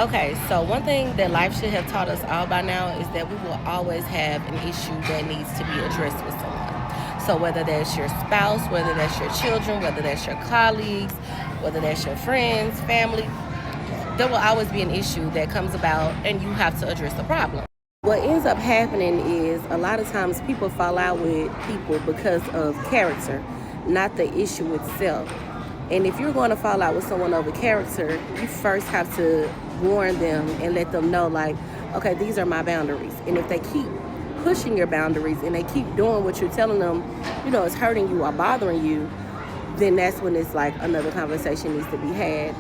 Okay, so one thing that life should have taught us all by now is that we will always have an issue that needs to be addressed with someone. So whether that's your spouse, whether that's your children, whether that's your colleagues, whether that's your friends, family, there will always be an issue that comes about and you have to address the problem. What ends up happening is a lot of times people fall out with people because of character, not the issue itself. And if you're going to fall out with someone over character, you first have to warn them and let them know, like, okay, these are my boundaries. And if they keep pushing your boundaries and they keep doing what you're telling them, it's hurting you or bothering you, then that's when it's like another conversation needs to be had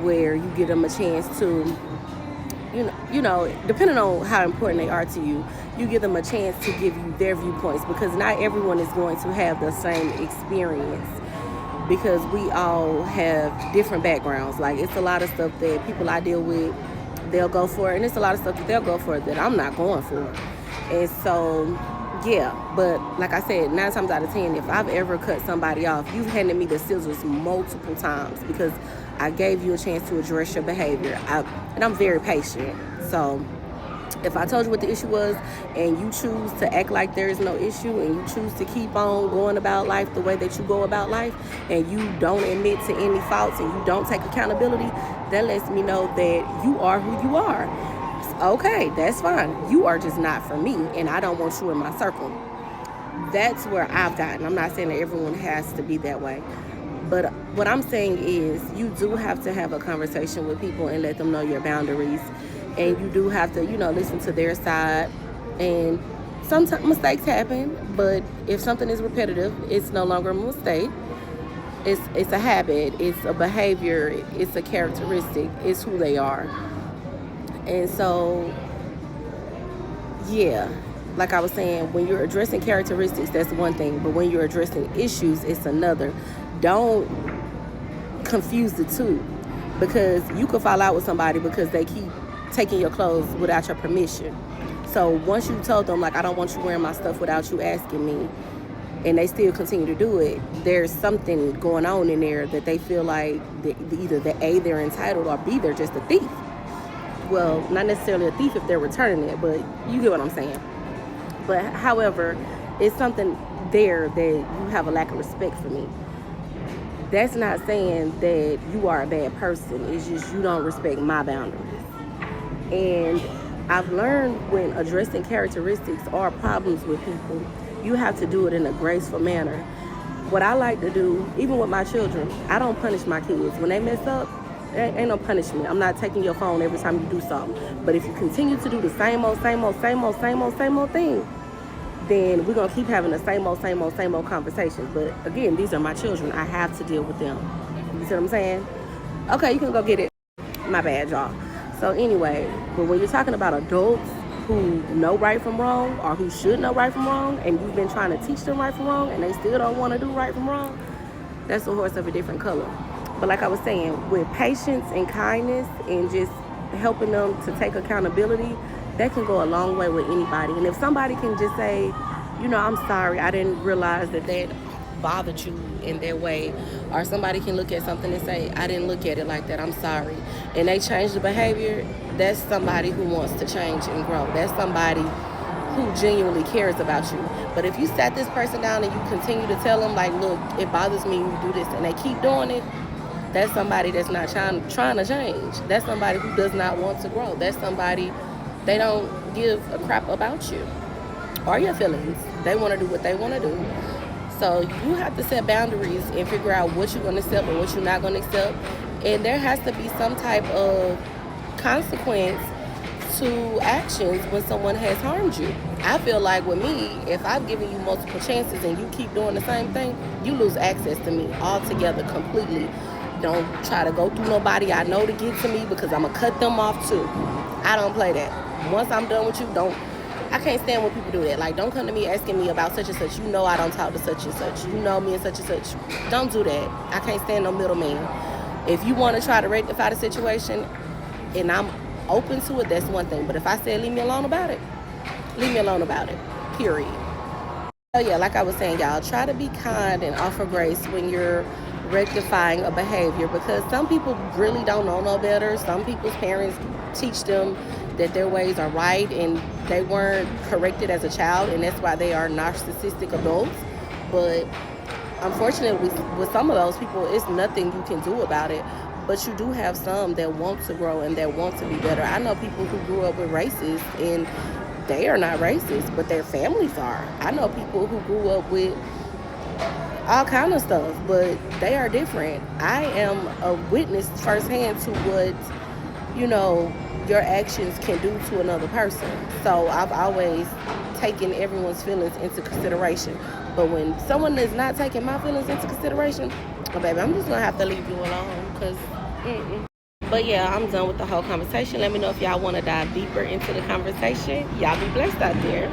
where you give them a chance to, depending on how important they are to you, you give them a chance to give you their viewpoints, because not everyone is going to have the same experience, because we all have different backgrounds. Like, it's a lot of stuff that people I deal with, they'll go for, and it's a lot of stuff that they'll go for that I'm not going for. And so, yeah, but like I said, 9 times out of 10, if I've ever cut somebody off, you've handed me the scissors multiple times because I gave you a chance to address your behavior. And I'm very patient. So if I told you what the issue was and you choose to act like there is no issue and you choose to keep on going about life the way that you go about life, and you don't admit to any faults and you don't take accountability, that lets me know that you are who you are. Okay, that's fine. You are just not for me, and I don't want you in my circle. That's where I've gotten. I'm not saying that everyone has to be that way. But what I'm saying is you do have to have a conversation with people and let them know your boundaries. And you do have to, listen to their side. And sometimes mistakes happen, but if something is repetitive, it's no longer a mistake. It's a habit, it's a behavior, it's a characteristic, it's who they are. And so, yeah, like I was saying, when you're addressing characteristics, that's one thing. But when you're addressing issues, it's another. Don't confuse the two, because you could fall out with somebody because they keep taking your clothes without your permission. So once you told them, like, I don't want you wearing my stuff without you asking me, and they still continue to do it, there's something going on in there that they feel like either A, they're entitled, or B, they're just a thief. Well, not necessarily a thief if they're returning it, but you get what I'm saying. But however, it's something there that you have a lack of respect for me. That's not saying that you are a bad person. It's just you don't respect my boundaries. And I've learned when addressing characteristics or problems with people, you have to do it in a graceful manner. What I like to do, even with my children, I don't punish my kids. When they mess up, ain't no punishment. I'm not taking your phone every time you do something. But if you continue to do the same old thing, then we're going to keep having the same old conversations. But again, these are my children. I have to deal with them. You see what I'm saying? Okay, you can go get it. My bad, y'all. So anyway, but when you're talking about adults who know right from wrong, or who should know right from wrong, and you've been trying to teach them right from wrong, and they still don't want to do right from wrong, that's a horse of a different color. But like I was saying, with patience and kindness and just helping them to take accountability, that can go a long way with anybody. And if somebody can just say, I'm sorry, I didn't realize that bothered you in their way, or somebody can look at something and say, I didn't look at it like that, I'm sorry, and they change the behavior, that's somebody who wants to change and grow. That's somebody who genuinely cares about you. But if you sat this person down and you continue to tell them, like, look, it bothers me when you do this, and they keep doing it, that's somebody that's not trying to change. That's somebody who does not want to grow. That's somebody, they don't give a crap about you or your feelings. They want to do what they want to do. So you have to set boundaries and figure out what you're going to accept and what you're not going to accept. And there has to be some type of consequence to actions when someone has harmed you. I feel like with me, if I've given you multiple chances and you keep doing the same thing, you lose access to me altogether, completely. Don't try to go through nobody I know to get to me, because I'm going to cut them off too. I don't play that. Once I'm done with you, I can't stand when people do that. Like, don't come to me asking me about such and such. You know I don't talk to such and such. You know me and such and such. Don't do that. I can't stand no middleman. If you want to try to rectify the situation and I'm open to it, that's one thing. But if I say leave me alone about it, leave me alone about it. Period. So yeah, like I was saying, y'all, try to be kind and offer grace when you're rectifying a behavior, because some people really don't know no better. Some people's parents teach them that their ways are right and they weren't corrected as a child, and that's why they are narcissistic adults. But unfortunately, with some of those people, it's nothing you can do about it. But you do have some that want to grow and that want to be better. I know people who grew up with racists and they are not racist, but their families are. I know people who grew up with all kind of stuff, but they are different. I am a witness firsthand to what, your actions can do to another person. So I've always taken everyone's feelings into consideration. But when someone is not taking my feelings into consideration, oh, baby, I'm just gonna have to leave you alone, because But yeah, I'm done with the whole conversation. Let me know if y'all want to dive deeper into the conversation. Y'all be blessed out there.